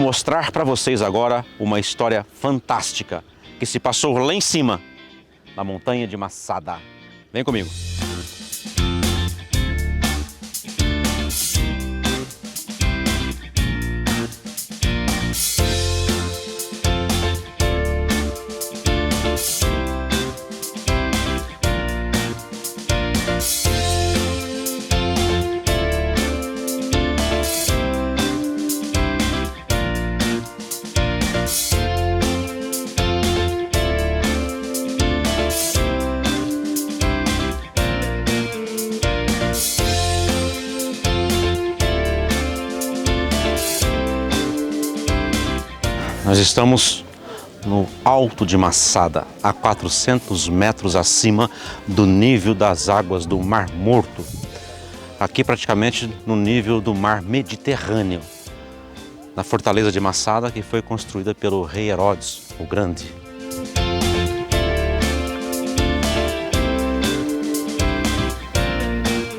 mostrar para vocês agora uma história fantástica que se passou lá em cima, na montanha de Massada. Vem comigo. Nós estamos no alto de Massada, a 400 metros acima do nível das águas do Mar Morto. Aqui praticamente no nível do Mar Mediterrâneo, na fortaleza de Massada, que foi construída pelo rei Herodes o Grande.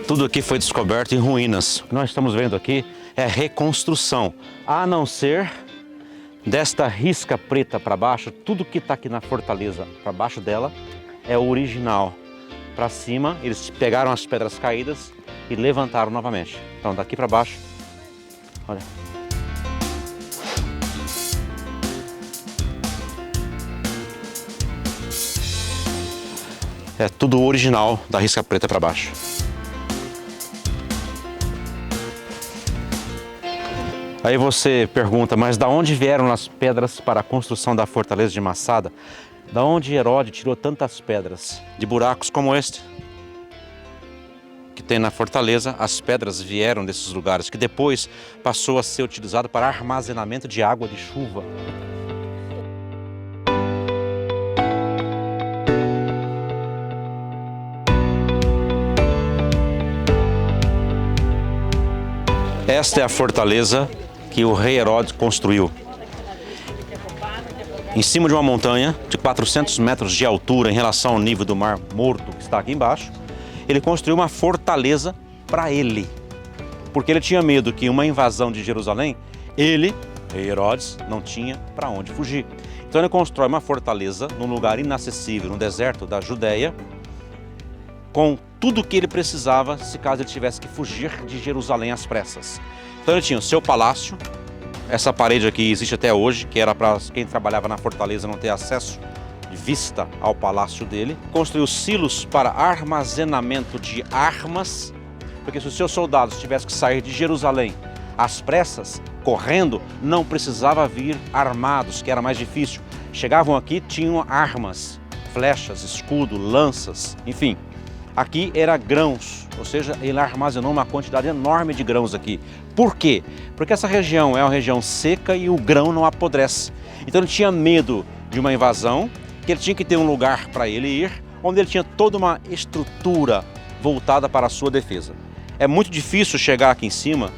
Tudo aqui foi descoberto em ruínas. O que nós estamos vendo aqui é reconstrução, a não ser desta risca preta para baixo. Tudo que está aqui na fortaleza, para baixo dela, é o original. Para cima, eles pegaram as pedras caídas e levantaram novamente. Então, daqui para baixo, olha. É tudo o original da risca preta para baixo. Aí você pergunta, mas da onde vieram as pedras para a construção da fortaleza de Massada? Da onde Herodes tirou tantas pedras? De buracos como este, que tem na fortaleza. As pedras vieram desses lugares, que depois passou a ser utilizado para armazenamento de água de chuva. Esta é a fortaleza que o rei Herodes construiu. Em cima de uma montanha de 400 metros de altura em relação ao nível do Mar Morto, que está aqui embaixo, ele construiu uma fortaleza para ele. Porque ele tinha medo que uma invasão de Jerusalém, ele, rei Herodes, não tinha para onde fugir. Então ele constrói uma fortaleza num lugar inacessível, no deserto da Judéia, com tudo o que ele precisava se caso ele tivesse que fugir de Jerusalém às pressas. Então ele tinha o seu palácio, essa parede aqui existe até hoje, que era para quem trabalhava na fortaleza não ter acesso de vista ao palácio dele. Construiu silos para armazenamento de armas, porque se os seus soldados tivessem que sair de Jerusalém às pressas, correndo, não precisava vir armados, que era mais difícil. Chegavam aqui, tinham armas, flechas, escudo, lanças, enfim. Aqui era grãos, ou seja, ele armazenou uma quantidade enorme de grãos aqui. Por quê? Porque essa região é uma região seca e o grão não apodrece. Então ele tinha medo de uma invasão, que ele tinha que ter um lugar para ele ir, onde ele tinha toda uma estrutura voltada para a sua defesa. É muito difícil chegar aqui em cima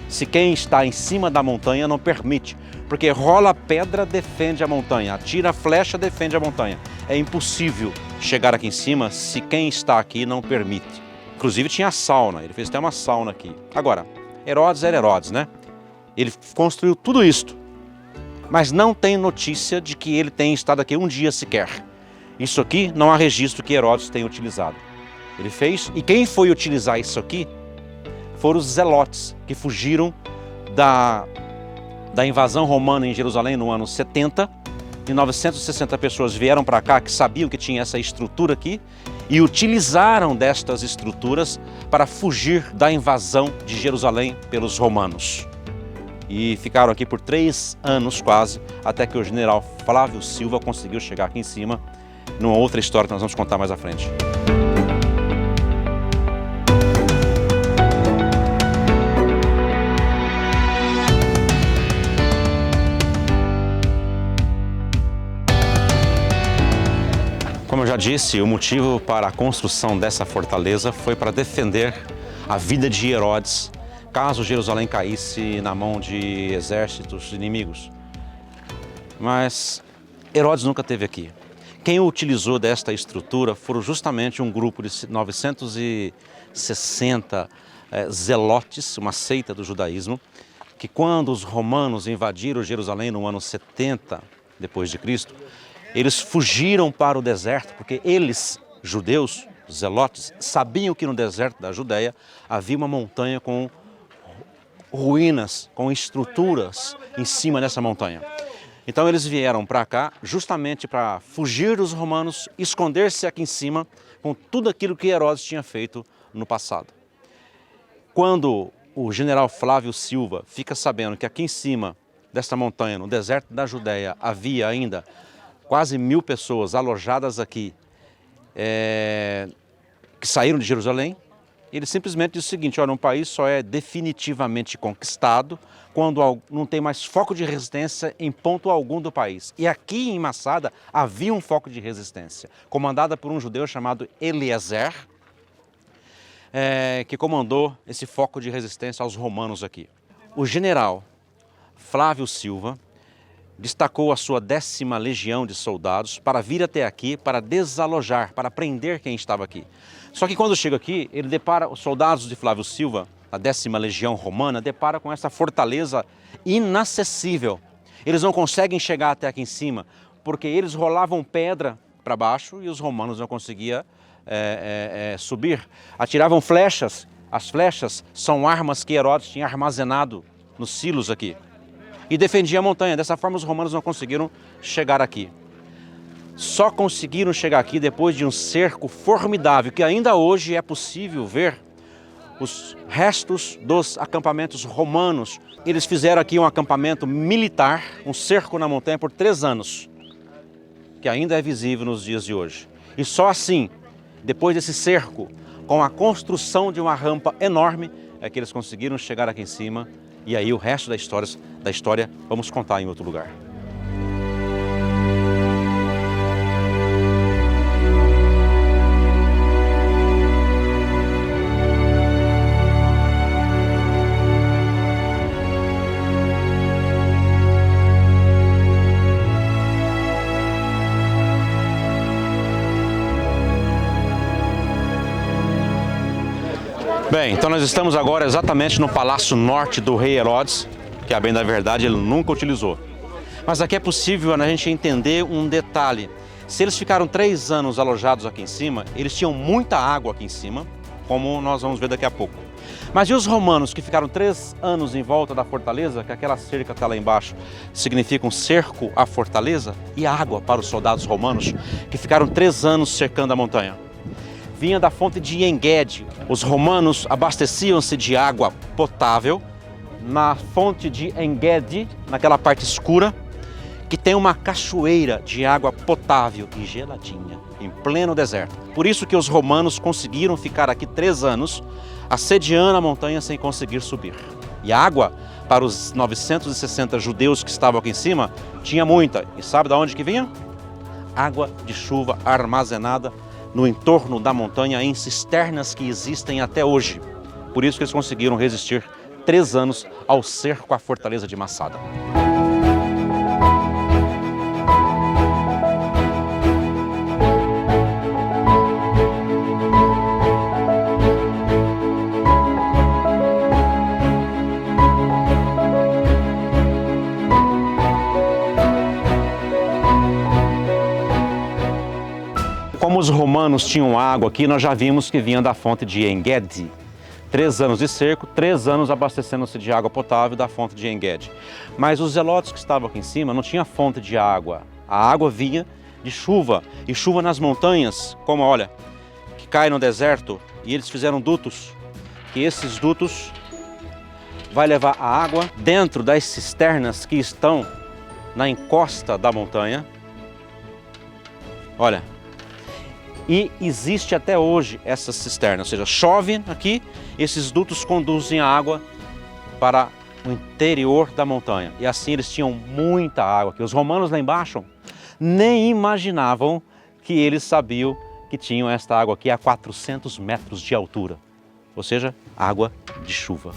se quem está em cima da montanha não permite, porque rola pedra, defende a montanha, atira flecha, defende a montanha. É impossível chegar aqui em cima se quem está aqui não permite. Inclusive tinha sauna, ele fez até uma sauna aqui. Agora, Herodes era Herodes, né? Ele construiu tudo isto, mas não tem notícia de que ele tenha estado aqui um dia sequer. Isso aqui não há registro que Herodes tenha utilizado. Ele fez, e quem foi utilizar isso aqui foram os zelotes, que fugiram da invasão romana em Jerusalém no ano 70, e 960 pessoas vieram para cá que sabiam que tinha essa estrutura aqui e utilizaram destas estruturas para fugir da invasão de Jerusalém pelos romanos. E ficaram aqui por 3 anos quase, até que o general Flávio Silva conseguiu chegar aqui em cima, numa outra história que nós vamos contar mais à frente. Como eu já disse, o motivo para a construção dessa fortaleza foi para defender a vida de Herodes, caso Jerusalém caísse na mão de exércitos inimigos. Mas Herodes nunca esteve aqui. Quem utilizou desta estrutura foram justamente um grupo de 960 zelotes, uma seita do judaísmo, que quando os romanos invadiram Jerusalém no ano 70 depois de Cristo, eles fugiram para o deserto, porque eles, judeus, zelotes, sabiam que no deserto da Judéia havia uma montanha com ruínas, com estruturas em cima dessa montanha. Então eles vieram para cá justamente para fugir dos romanos, esconder-se aqui em cima com tudo aquilo que Herodes tinha feito no passado. Quando o general Flávio Silva fica sabendo que aqui em cima desta montanha, no deserto da Judéia, havia ainda quase 1000 pessoas alojadas aqui, que saíram de Jerusalém, ele simplesmente diz o seguinte: olha, um país só é definitivamente conquistado quando não tem mais foco de resistência em ponto algum do país. E aqui em Massada havia um foco de resistência, comandada por um judeu chamado Eliezer, que comandou esse foco de resistência aos romanos aqui. O general Flávio Silva destacou a sua 10ª legião de soldados para vir até aqui, para desalojar, para prender quem estava aqui. Só que quando chega aqui, ele depara, os soldados de Flávio Silva, a 10ª legião romana, depara com essa fortaleza inacessível. Eles não conseguem chegar até aqui em cima, porque eles rolavam pedra para baixo e os romanos não conseguiam subir. Atiravam flechas. As flechas são armas que Herodes tinha armazenado nos silos aqui. E defendia a montanha. Dessa forma os romanos não conseguiram chegar aqui. Só conseguiram chegar aqui depois de um cerco formidável, que ainda hoje é possível ver os restos dos acampamentos romanos. Eles fizeram aqui um acampamento militar, um cerco na montanha por 3 anos, que ainda é visível nos dias de hoje. E só assim, depois desse cerco, com a construção de uma rampa enorme, é que eles conseguiram chegar aqui em cima. E aí o resto da história vamos contar em outro lugar. Bem, então nós estamos agora exatamente no Palácio Norte do rei Herodes, que a bem da verdade ele nunca utilizou. Mas aqui é possível a gente entender um detalhe. Se eles ficaram 3 anos alojados aqui em cima, eles tinham muita água aqui em cima, como nós vamos ver daqui a pouco. Mas e os romanos que ficaram 3 anos em volta da fortaleza, que aquela cerca que está lá embaixo significa um cerco à fortaleza, e água para os soldados romanos que ficaram 3 anos cercando a montanha? Vinha da fonte de Engedi. Os romanos abasteciam-se de água potável na fonte de Engedi, naquela parte escura, que tem uma cachoeira de água potável e geladinha, em pleno deserto. Por isso que os romanos conseguiram ficar aqui 3 anos, assediando a montanha sem conseguir subir. E a água, para os 960 judeus que estavam aqui em cima, tinha muita. E sabe de onde que vinha? Água de chuva armazenada no entorno da montanha em cisternas que existem até hoje. Por isso que eles conseguiram resistir 3 anos ao cerco à fortaleza de Massada. Como os romanos tinham água aqui, nós já vimos que vinha da fonte de Engedi. 3 anos de cerco, 3 anos abastecendo-se de água potável da fonte de Engedi. Mas os zelotes que estavam aqui em cima não tinham fonte de água. A água vinha de chuva, e chuva nas montanhas, como olha, que cai no deserto, e eles fizeram dutos, que esses dutos vai levar a água dentro das cisternas que estão na encosta da montanha. Olha, e existe até hoje essa cisterna, ou seja, chove aqui, esses dutos conduzem a água para o interior da montanha. E assim eles tinham muita água, que os romanos lá embaixo nem imaginavam que eles sabiam que tinham esta água aqui a 400 metros de altura, ou seja, água de chuva.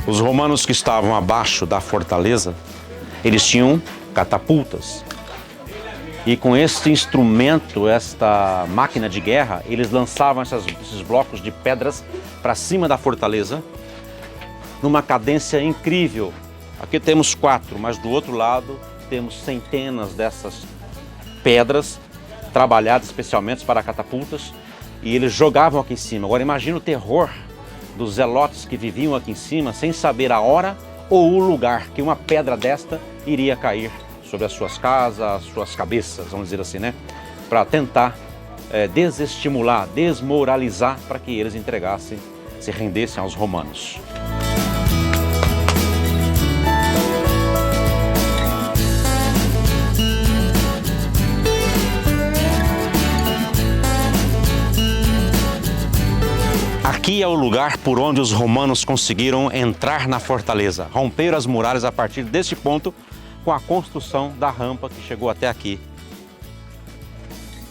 Os romanos que estavam abaixo da fortaleza, eles tinham catapultas. E com esse instrumento, esta máquina de guerra, eles lançavam esses blocos de pedras para cima da fortaleza, numa cadência incrível. Aqui temos 4, mas do outro lado temos centenas dessas pedras trabalhadas especialmente para catapultas, e eles jogavam aqui em cima. Agora imagina o terror dos zelotes que viviam aqui em cima sem saber a hora ou o lugar que uma pedra desta iria cair sobre as suas casas, as suas cabeças, vamos dizer assim, né? Para tentar desestimular, desmoralizar, para que eles entregassem, se rendessem aos romanos. Aqui é o lugar por onde os romanos conseguiram entrar na fortaleza. Romperam as muralhas a partir deste ponto com a construção da rampa que chegou até aqui.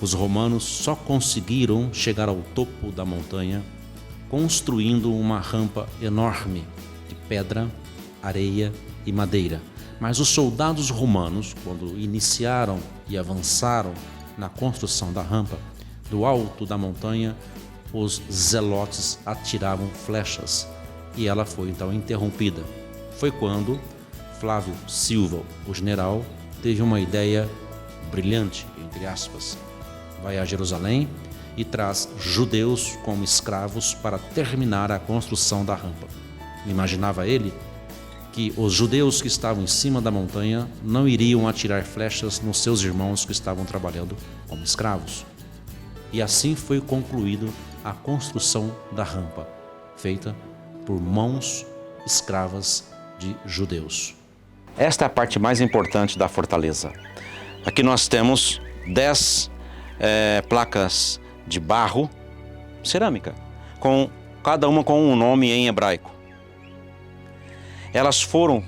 Os romanos só conseguiram chegar ao topo da montanha construindo uma rampa enorme de pedra, areia e madeira. Mas os soldados romanos, quando iniciaram e avançaram na construção da rampa, do alto da montanha, os zelotes atiravam flechas e ela foi então interrompida. Foi quando Flávio Silva, o general, teve uma ideia brilhante, entre aspas. Vai a Jerusalém e traz judeus como escravos para terminar a construção da rampa. Imaginava ele que os judeus que estavam em cima da montanha não iriam atirar flechas nos seus irmãos que estavam trabalhando como escravos. E assim foi concluído a construção da rampa, feita por mãos escravas de judeus. Esta é a parte mais importante da fortaleza. Aqui nós temos 10 placas de barro, cerâmica, com cada uma com um nome em hebraico. Elas foram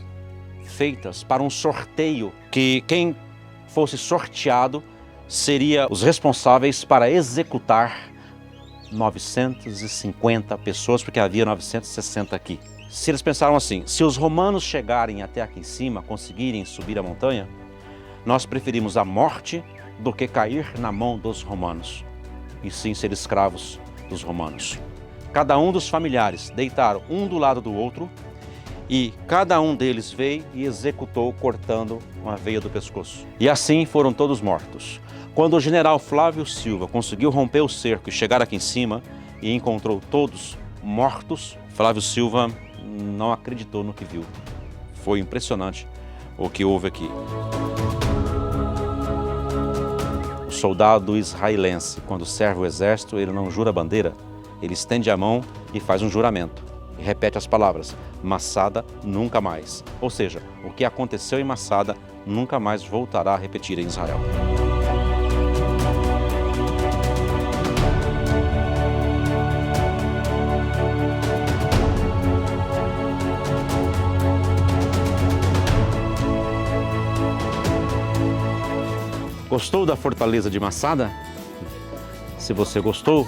feitas para um sorteio, que quem fosse sorteado seria os responsáveis para executar 950 pessoas, porque havia 960 aqui. Se eles pensaram assim, se os romanos chegarem até aqui em cima, conseguirem subir a montanha, nós preferimos a morte do que cair na mão dos romanos, e sim ser escravos dos romanos. Cada um dos familiares deitaram um do lado do outro, e cada um deles veio e executou cortando uma veia do pescoço. E assim foram todos mortos. Quando o general Flávio Silva conseguiu romper o cerco e chegar aqui em cima e encontrou todos mortos, Flávio Silva não acreditou no que viu. Foi impressionante o que houve aqui. O soldado israelense, quando serve o exército, ele não jura bandeira, ele estende a mão e faz um juramento. E repete as palavras, Massada nunca mais. Ou seja, o que aconteceu em Massada nunca mais voltará a repetir em Israel. Gostou da fortaleza de Massada? Se você gostou,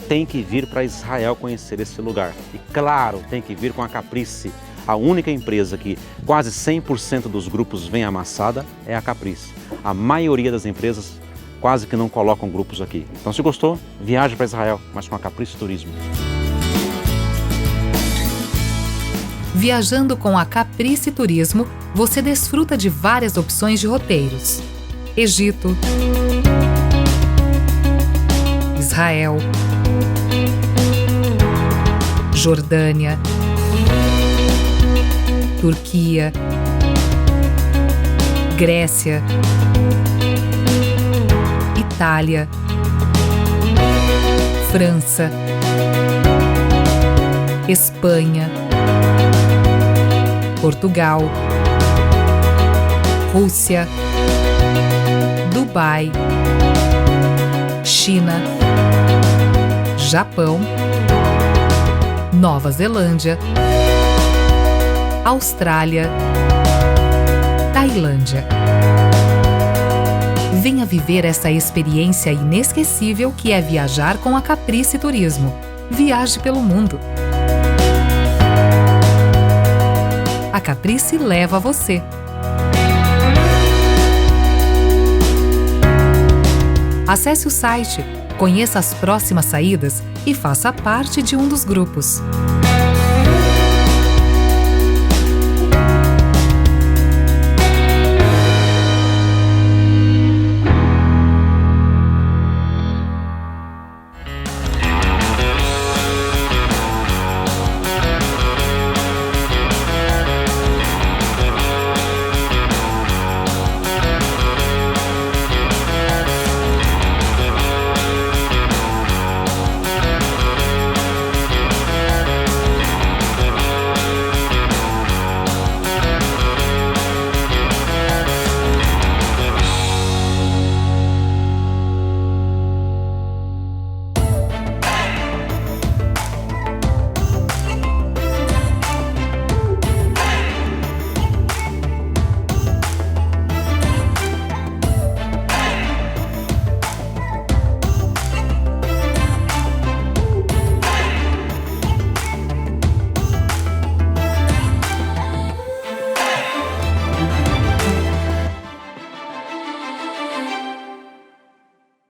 tem que vir para Israel conhecer esse lugar. E claro, tem que vir com a Caprice. A única empresa que quase 100% dos grupos vem a Massada é a Caprice. A maioria das empresas quase que não colocam grupos aqui. Então, se gostou, viaje para Israel, mas com a Caprice Turismo. Viajando com a Caprice Turismo, você desfruta de várias opções de roteiros. Egito, Israel, Jordânia, Turquia, Grécia, Itália, França, Espanha, Portugal, Rússia, Dubai, China, Japão, Nova Zelândia, Austrália, Tailândia. Venha viver essa experiência inesquecível que é viajar com a Caprice Turismo. Viaje pelo mundo. a Caprice leva você. Acesse o site, conheça as próximas saídas e faça parte de um dos grupos.